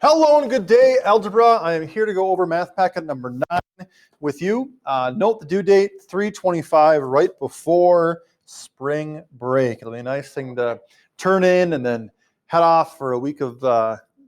Hello and good day, Algebra. I am here to go over math packet number 9 with you. Note the due date, 3/25, right before spring break. It'll be a nice thing to turn in and then head off for a week of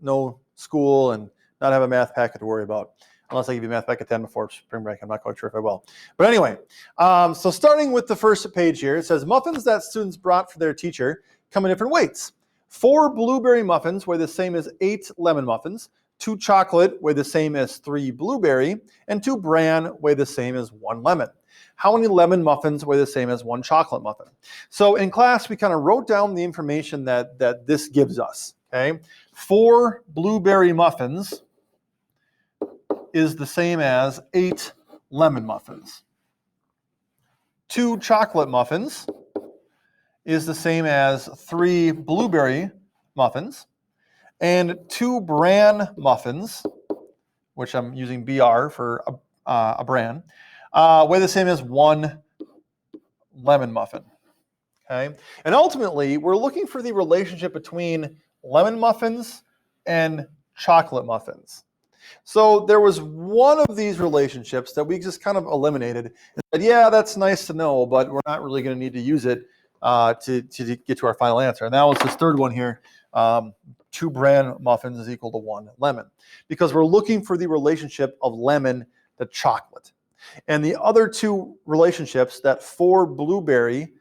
no school and not have a math packet to worry about. Unless I give you math packet 10 before spring break. I'm not quite sure if I will. But anyway, so starting with the first page here, it says muffins that students brought for their teacher come in different weights. 4 blueberry muffins weigh the same as 8 lemon muffins. 2 chocolate weigh the same as 3 blueberry. And 2 bran weigh the same as 1 lemon. How many lemon muffins weigh the same as 1 chocolate muffin? So in class, we kind of wrote down the information that this gives us. Okay, 4 blueberry muffins is the same as 8 lemon muffins. 2 chocolate muffins is the same as 3 blueberry muffins, and 2 bran muffins, which I'm using BR for a bran, weigh the same as 1 lemon muffin. Okay, and ultimately we're looking for the relationship between lemon muffins and chocolate muffins. So there was one of these relationships that we just kind of eliminated and said, yeah, that's nice to know, but we're not really going to need to use it to get to our final answer. And that was this third one here. 2 bran muffins is equal to 1 lemon, because we're looking for the relationship of lemon to chocolate. And the other 2 relationships, that 4 blueberry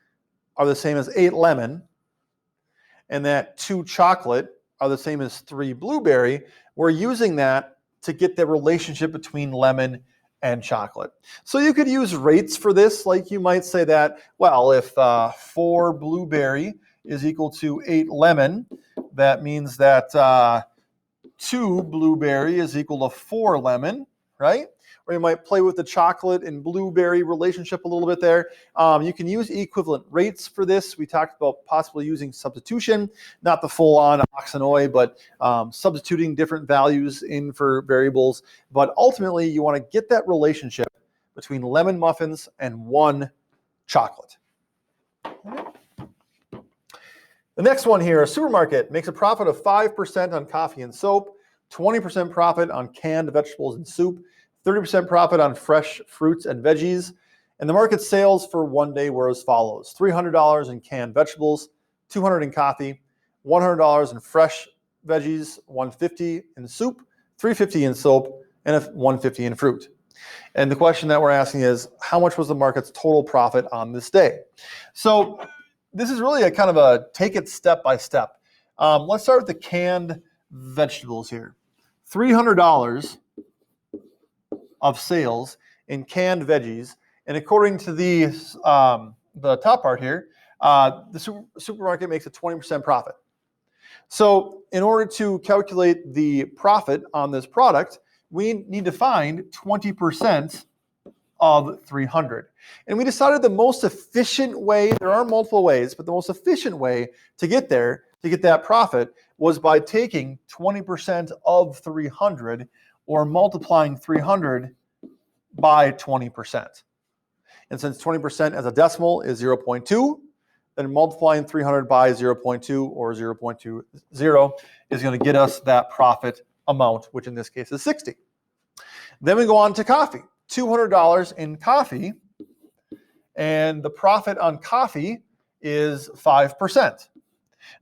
are the same as 8 lemon, and that 2 chocolate are the same as 3 blueberry. We're using that to get the relationship between lemon and chocolate. So you could use rates for this, like you might say that, well, if 4 blueberry is equal to 8 lemon, that means that 2 blueberry is equal to 4 lemon, right? Or you might play with the chocolate and blueberry relationship a little bit there. You can use equivalent rates for this. We talked about possibly using substitution, not the full-on Oxenoid, but substituting different values in for variables. But ultimately, you want to get that relationship between lemon muffins and 1 chocolate. The next one here, a supermarket makes a profit of 5% on coffee and soap, 20% profit on canned vegetables and soup, 30% profit on fresh fruits and veggies, and the market sales for one day were as follows: $300 in canned vegetables, $200 in coffee, $100 in fresh veggies, $150 in soup, $350 in soap, and $150 in fruit. And the question that we're asking is, how much was the market's total profit on this day? So this is really a kind of a take it step by step. Let's start with the canned vegetables here. $300 of sales in canned veggies, and according to the top part here, the supermarket makes a 20% profit. So in order to calculate the profit on this product, we need to find 20% of 300. And we decided the most efficient way, there are multiple ways, but the most efficient way to get there, to get that profit, was by taking 20% of 300 or multiplying 300 by 20%. And since 20% as a decimal is 0.2, then multiplying 300 by 0.2 or 0.20 is going to get us that profit amount, which in this case is 60. Then we go on to coffee. $200 in coffee, and the profit on coffee is 5%.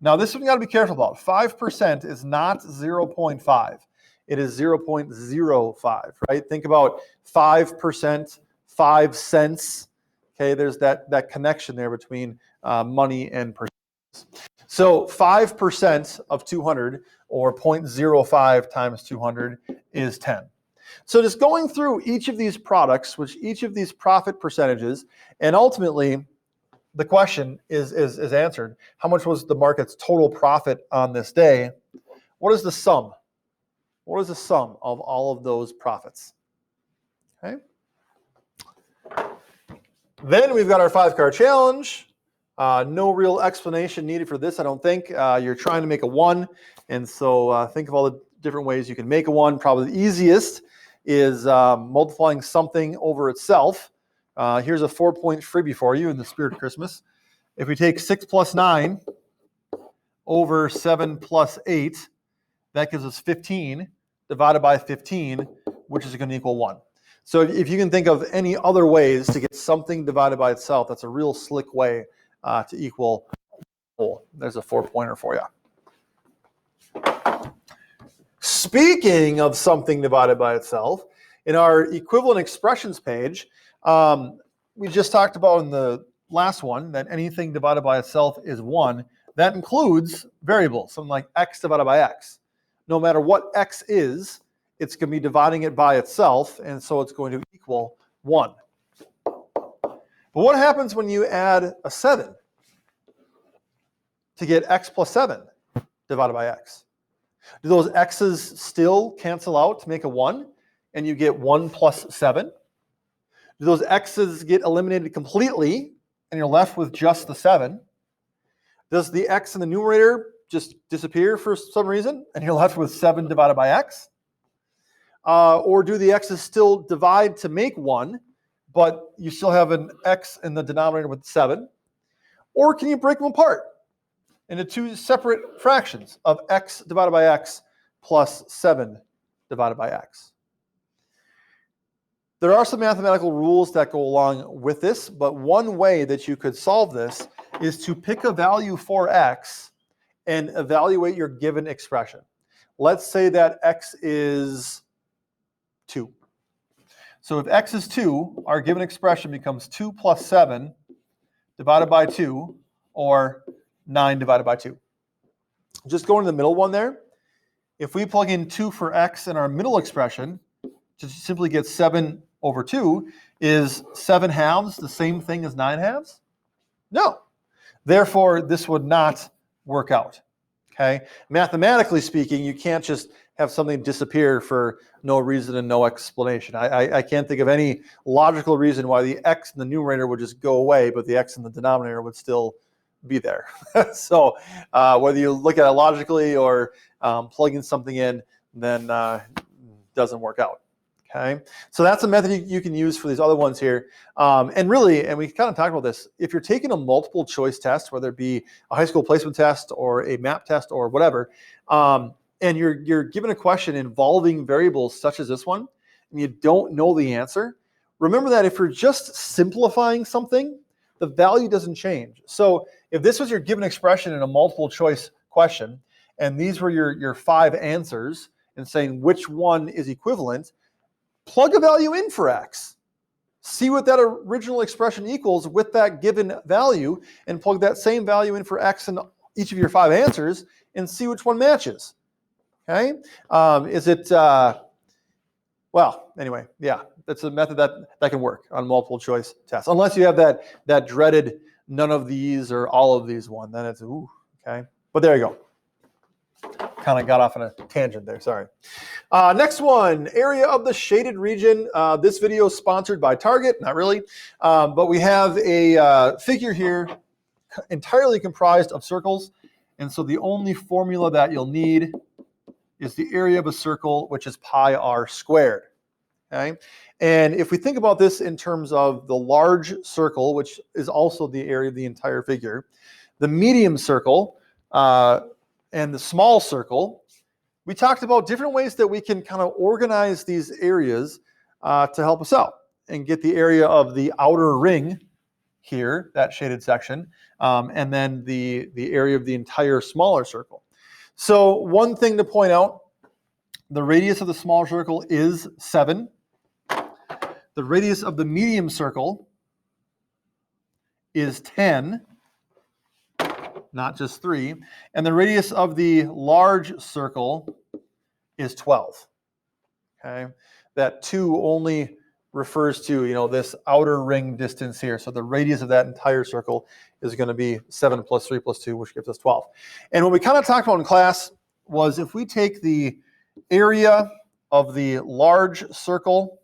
Now this one you got to be careful about. 5% is not 0.5. It is 0.05, right? Think about 5%, 5 cents. Okay, there's that connection there between money and percentages. So 5% of 200, or 0.05 times 200, is 10. So just going through each of these products, which each of these profit percentages, and ultimately the question is answered. How much was the market's total profit on this day? What is the sum? What is the sum of all of those profits? Okay. Then we've got our 5-card challenge. No real explanation needed for this, I don't think. You're trying to make a 1, and so think of all the different ways you can make a 1. Probably the easiest is multiplying something over itself. Here's a 4-point freebie for you in the spirit of Christmas. If we take 6 plus 9 over 7 plus 8, that gives us 15 divided by 15, which is going to equal 1. So if you can think of any other ways to get something divided by itself, that's a real slick way to equal whole. There's a 4-pointer for you. Speaking of something divided by itself, in our equivalent expressions page, we just talked about in the last one that anything divided by itself is 1. That includes variables, something like x divided by x. No matter what x is, it's going to be dividing it by itself, and so it's going to equal 1. But what happens when you add a 7 to get x plus 7 divided by x? Do those x's still cancel out to make a 1, and you get 1 plus 7? Do those x's get eliminated completely, and you're left with just the 7? Does the x in the numerator just disappear for some reason, and you're left with 7 divided by x? Or do the x's still divide to make 1, but you still have an x in the denominator with 7? Or can you break them apart into two separate fractions of x divided by x plus 7 divided by x? There are some mathematical rules that go along with this, but one way that you could solve this is to pick a value for x and evaluate your given expression. Let's say that x is 2. So if x is 2, our given expression becomes 2 plus 7 divided by 2, or 9 divided by 2. Just going to the middle one there, if we plug in 2 for x in our middle expression, to simply get 7 over 2, is 7 halves the same thing as 9 halves? No. Therefore, this would not work out. Okay? Mathematically speaking, you can't just have something disappear for no reason and no explanation. I can't think of any logical reason why the x in the numerator would just go away, but the x in the denominator would still be there. So whether you look at it logically or plugging something in, then doesn't work out. Okay, so that's a method you can use for these other ones here. And really, and we kind of talked about this, if you're taking a multiple choice test, whether it be a high school placement test or a map test or whatever, and you're given a question involving variables such as this one, and you don't know the answer, remember that if you're just simplifying something, the value doesn't change. So if this was your given expression in a multiple choice question, and these were your 5 answers, and saying which one is equivalent, plug a value in for x. See what that original expression equals with that given value, and plug that same value in for x in each of your 5 answers, and see which one matches. Okay? Well, anyway, yeah, that's a method that can work on multiple choice tests. Unless you have that dreaded none of these or all of these one, then it's, ooh, okay? But there you go. Kind of got off on a tangent there, sorry. Next one, area of the shaded region. This video is sponsored by Target, not really, but we have a figure here entirely comprised of circles, and so the only formula that you'll need is the area of a circle, which is pi r squared. Okay? And if we think about this in terms of the large circle, which is also the area of the entire figure, the medium circle, and the small circle, we talked about different ways that we can kind of organize these areas to help us out and get the area of the outer ring here, that shaded section, and then the area of the entire smaller circle. So one thing to point out, the radius of the smaller circle is 7. The radius of the medium circle is 10. Not just 3, and the radius of the large circle is 12. Okay, that 2 only refers to this outer ring distance here. So the radius of that entire circle is going to be 7 plus 3 plus 2, which gives us 12. And what we kind of talked about in class was if we take the area of the large circle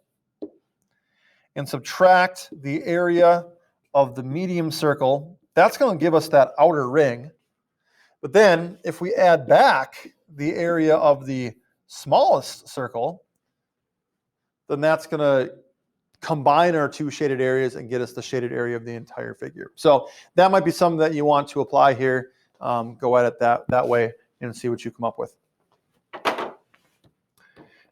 and subtract the area of the medium circle, that's going to give us that outer ring. But then if we add back the area of the smallest circle, then that's going to combine our 2 shaded areas and get us the shaded area of the entire figure. So that might be something that you want to apply here. Go at it that way and see what you come up with.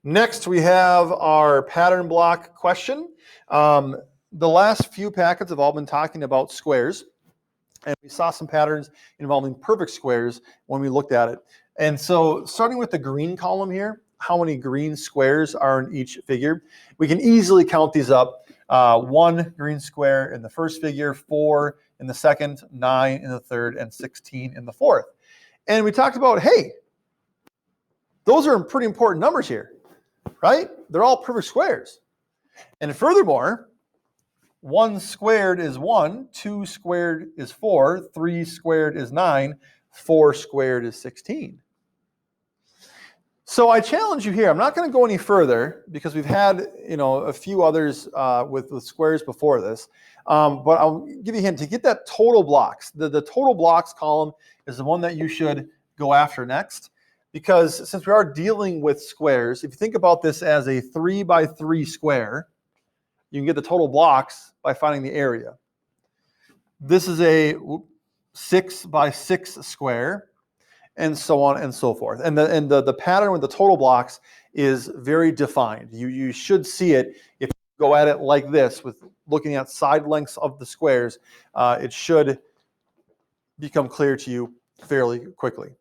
Next, we have our pattern block question. The last few packets have all been talking about squares, and we saw some patterns involving perfect squares when we looked at it. And so starting with the green column here, how many green squares are in each figure? We can easily count these up. 1 green square in the first figure, 4 in the second, 9 in the third, and 16 in the fourth. And we talked about, hey, those are pretty important numbers here, right? They're all perfect squares. And furthermore, 1 squared is 1, 2 squared is 4, 3 squared is 9, 4 squared is 16. So I challenge you here. I'm not going to go any further because we've had, a few others with squares before this. But I'll give you a hint. To get that total blocks, the total blocks column is the one that you should go after next. Because since we are dealing with squares, if you think about this as a 3 by 3 square, you can get the total blocks by finding the area. This is a 6 by 6 square, and so on and so forth. And the pattern with the total blocks is very defined. You should see it if you go at it like this with looking at side lengths of the squares. It should become clear to you fairly quickly.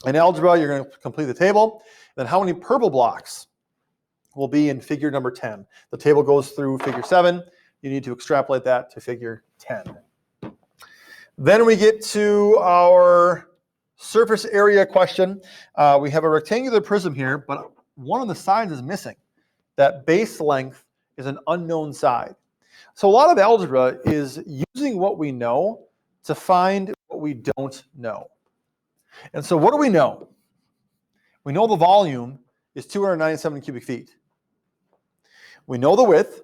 In algebra, you're going to complete the table. Then how many purple blocks will be in figure number 10? The table goes through figure 7. You need to extrapolate that to figure 10. Then we get to our surface area question. We have a rectangular prism here, but one of the sides is missing. That base length is an unknown side. So a lot of algebra is using what we know to find what we don't know. And so what do we know? We know the volume is 297 cubic feet. We know the width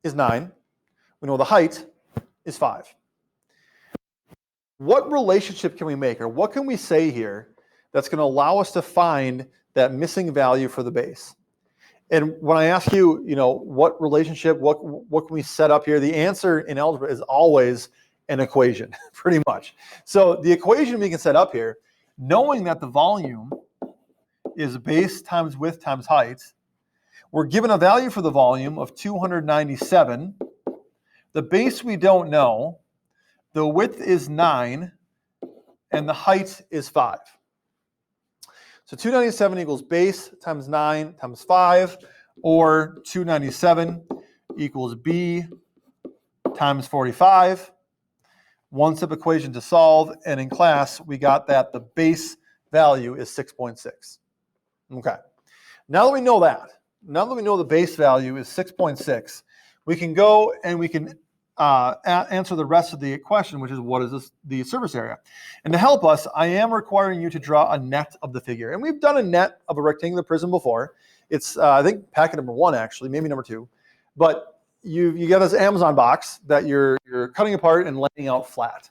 is 9. We know the height is 5. What relationship can we make, or what can we say here that's going to allow us to find that missing value for the base? And when I ask you, what relationship, what can we set up here? The answer in algebra is always an equation, pretty much. So the equation we can set up here, knowing that the volume is base times width times height, we're given a value for the volume of 297. The base we don't know. The width is 9, and the height is 5. So 297 equals base times 9 times 5, or 297 equals b times 45. One-step equation to solve, and in class, we got that the base value is 6.6. Okay. Now that we know that, now that we know the base value is 6.6, we can go and we can answer the rest of the question, which is what is the surface area? And to help us, I am requiring you to draw a net of the figure. And we've done a net of a rectangular prism before. It's, I think, packet number 1, actually, maybe number 2. But you get this Amazon box that you're cutting apart and laying out flat.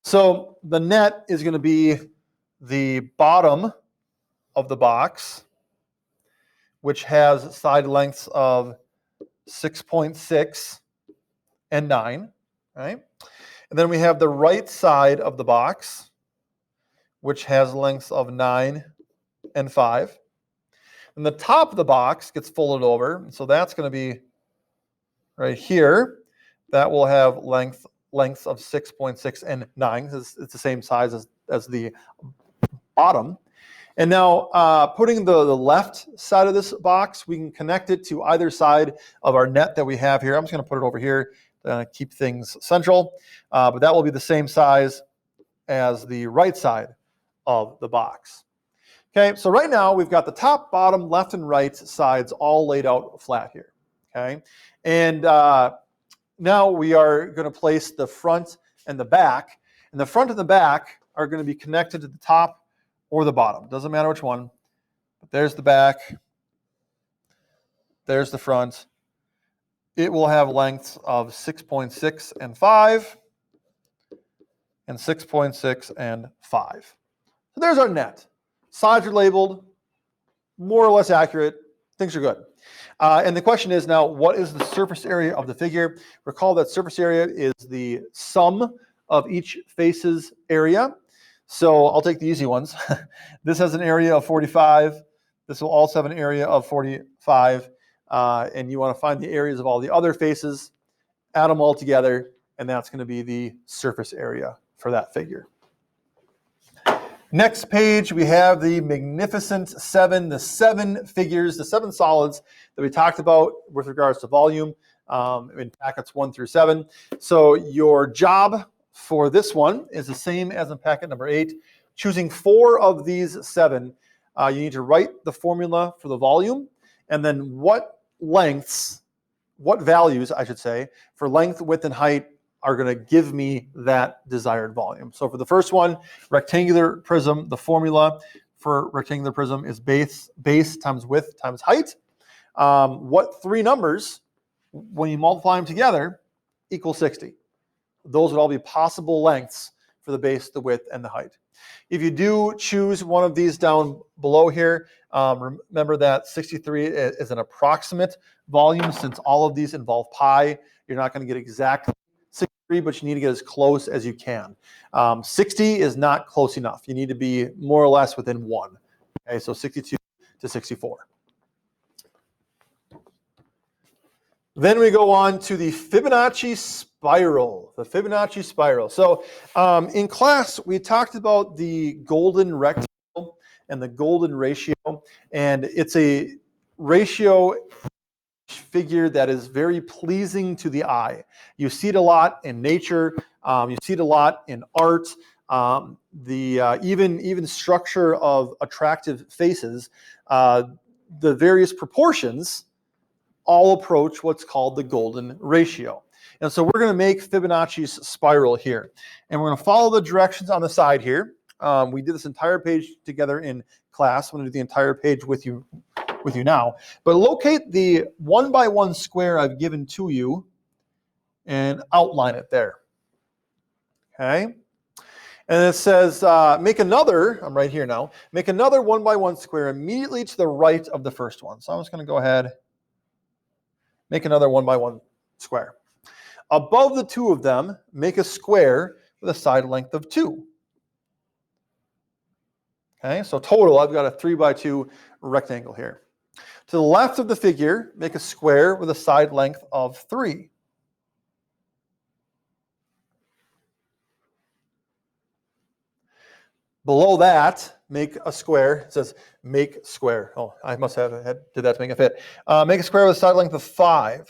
So the net is going to be the bottom of the box, which has side lengths of 6.6 and 9, right? And then we have the right side of the box, which has lengths of 9 and 5. And the top of the box gets folded over, so that's going to be right here. That will have lengths of 6.6 and 9. It's the same size as the bottom. And now putting the left side of this box, we can connect it to either side of our net that we have here. I'm just going to put it over here to keep things central. But that will be the same size as the right side of the box. Okay, so right now we've got the top, bottom, left, and right sides all laid out flat here. Okay, and now we are going to place the front and the back. And the front and the back are going to be connected to the top or the bottom. Doesn't matter which one. But there's the back. There's the front. It will have lengths of 6.6 and 5 and 6.6 and 5. So there's our net. Sides are labeled, more or less accurate. Things are good. And the question is now, what is the surface area of the figure? Recall that surface area is the sum of each face's area. So I'll take the easy ones. This has an area of 45. This will also have an area of 45, and you want to find the areas of all the other faces, add them all together, and that's going to be the surface area for that figure. Next page, we have the Magnificent Seven, the 7 figures, the 7 solids that we talked about with regards to volume in packets 1 through 7. So your job for this one is the same as in packet number 8. Choosing 4 of these 7, you need to write the formula for the volume, and then what values, I should say, for length, width, and height are going to give me that desired volume. So for the first one, rectangular prism, the formula for rectangular prism is base times width times height. What 3 numbers, when you multiply them together, equal 60? Those would all be possible lengths for the base, the width, and the height. If you do choose one of these down below here, remember that 63 is an approximate volume. Since all of these involve pi, you're not going to get exactly 63, but you need to get as close as you can. 60 is not close enough. You need to be more or less within 1. Okay, so 62 to 64. Then we go on to the Fibonacci spiral. The Fibonacci spiral. So in class, we talked about the golden rectangle and the golden ratio, and it's a ratio figure that is very pleasing to the eye. You see it a lot in nature. You see it a lot in art. Even structure of attractive faces, the various proportions all approach what's called the golden ratio. And so we're going to make Fibonacci's spiral here. And we're going to follow the directions on the side here. We did this entire page together in class. I'm going to do the entire page with you now. But locate the 1 by 1 square I've given to you and outline it there. Okay? And it says, make another, I'm right here now, make another 1 by 1 square immediately to the right of the first one. So I'm just going to go ahead, make another 1 by 1 square. Above the 2 of them, make a square with a side length of 2. Okay, so total, I've got a 3 by 2 rectangle here. To the left of the figure, make a square with a side length of 3. Below that, make a square. It says make square. Oh, I must have did that to make it fit. Make a square with a side length of 5.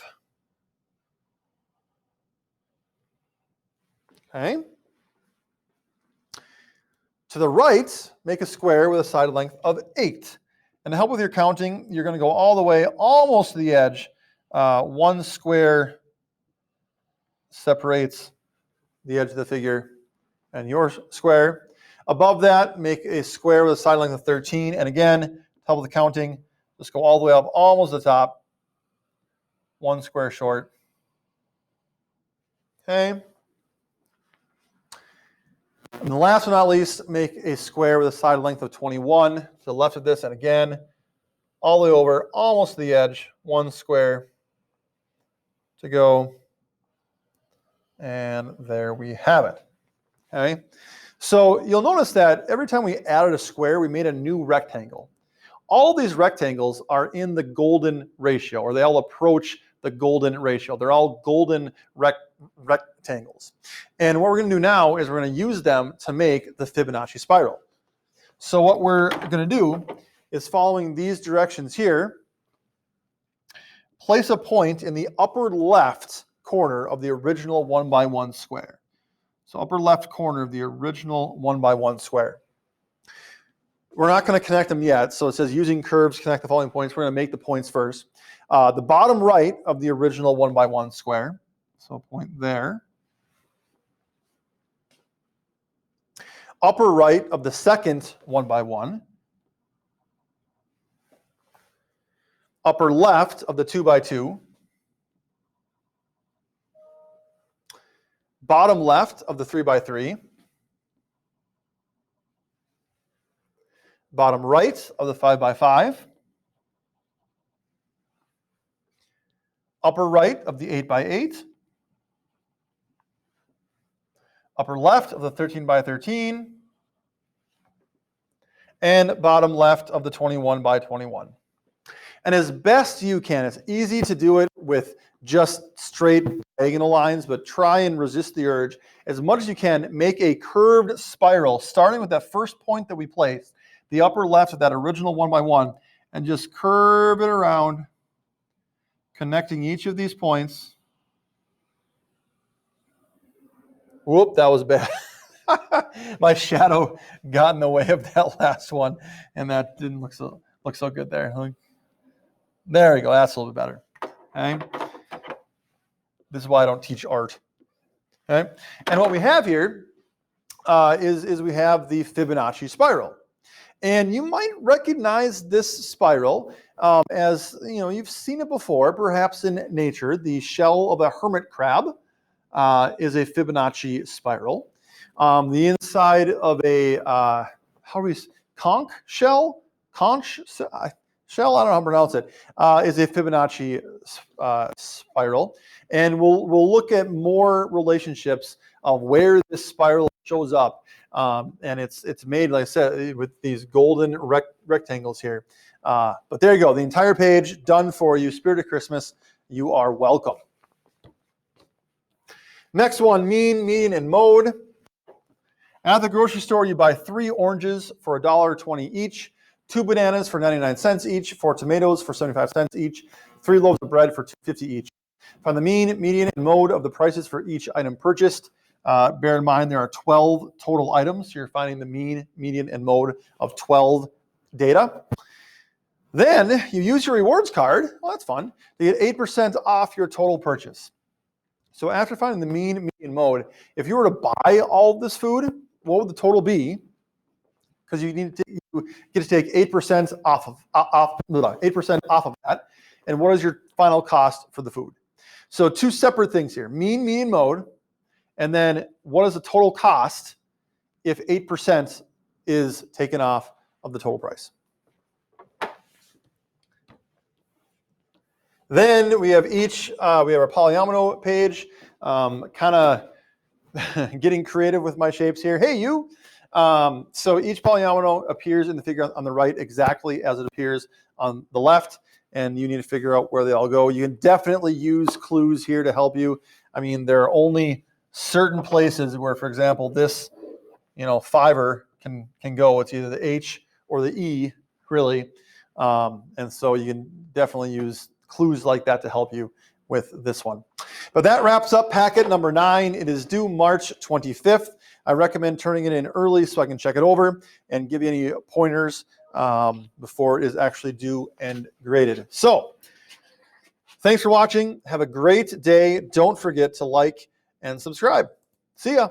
Okay. To the right, make a square with a side length of 8. And to help with your counting, you're going to go all the way almost to the edge. 1 square separates the edge of the figure and your square. Above that, make a square with a side length of 13. And again, to help with the counting, just go all the way up almost to the top. 1 square short. Okay. And the last but not least, make a square with a side length of 21 to the left of this, and again, all the way over, almost to the edge, 1 square to go, and there we have it. Okay, so you'll notice that every time we added a square, we made a new rectangle. All these rectangles are in the golden ratio, or they all approach the golden ratio. They're all golden rectangles. And what we're going to do now is we're going to use them to make the Fibonacci spiral. So what we're going to do is, following these directions here, place a point in the upper left corner of the original 1 by 1 square. So upper left corner of the original 1 by 1 square. We're not going to connect them yet. So it says using curves, connect the following points. We're going to make the points first. The bottom right of the original 1 by 1 square. So a point there. Upper right of the second 1 by 1. Upper left of the 2 by 2. Bottom left of the 3 by 3. Bottom right of the 5 by 5. Upper right of the 8 by 8. Upper left of the 13 by 13. and bottom left of the 21 by 21. And as best you can, it's easy to do it with just straight diagonal lines, but try and resist the urge. As much as you can, make a curved spiral, starting with that first point that we placed, the upper left of that original 1 by 1, and just curve it around, connecting each of these points. Whoop, that was bad. My shadow got in the way of that last one, and that didn't look so good there. There we go. That's a little bit better. Okay. This is why I don't teach art. Okay. And what we have here is we have the Fibonacci spiral. And you might recognize this spiral as, you've seen it before, perhaps in nature. The shell of a hermit crab is a Fibonacci spiral. The inside of a, conch shell? Conch shell, I don't know how to pronounce it, is a Fibonacci spiral. And we'll look at more relationships of where this spiral shows up. And it's made, like I said, with these golden rectangles here. But there you go. The entire page done for you. Spirit of Christmas. You are welcome. Next one, mean, median, and mode. At the grocery store, you buy 3 oranges for $1.20 each, 2 bananas for 99 cents each, 4 tomatoes for 75 cents each, 3 loaves of bread for $2.50 each. Find the mean, median, and mode of the prices for each item purchased. Bear in mind there are 12 total items, so you're finding the mean, median, and mode of 12 data. Then you use your rewards card. Well, that's fun. To get 8% off your total purchase. So after finding the mean, median, mode, if you were to buy all of this food, what would the total be? Because you get to take 8% off of 8% off of that. And what is your final cost for the food? So 2 separate things here: mean, median, mode, and then what is the total cost if 8% is taken off of the total price? Then we have we have our Polyamido page, kind of getting creative with my shapes here. Hey, you. So each Polyamido appears in the figure on the right exactly as it appears on the left, and you need to figure out where they all go. You can definitely use clues here to help you. I mean, there are only certain places where, for example, this, fiver can go. It's either the H or the E, really. And so you can definitely use clues like that to help you with this one. But that wraps up packet number 9. It is due March 25th. I recommend turning it in early so I can check it over and give you any pointers before it is actually due and graded. So thanks for watching. Have a great day. Don't forget to like and subscribe. See ya.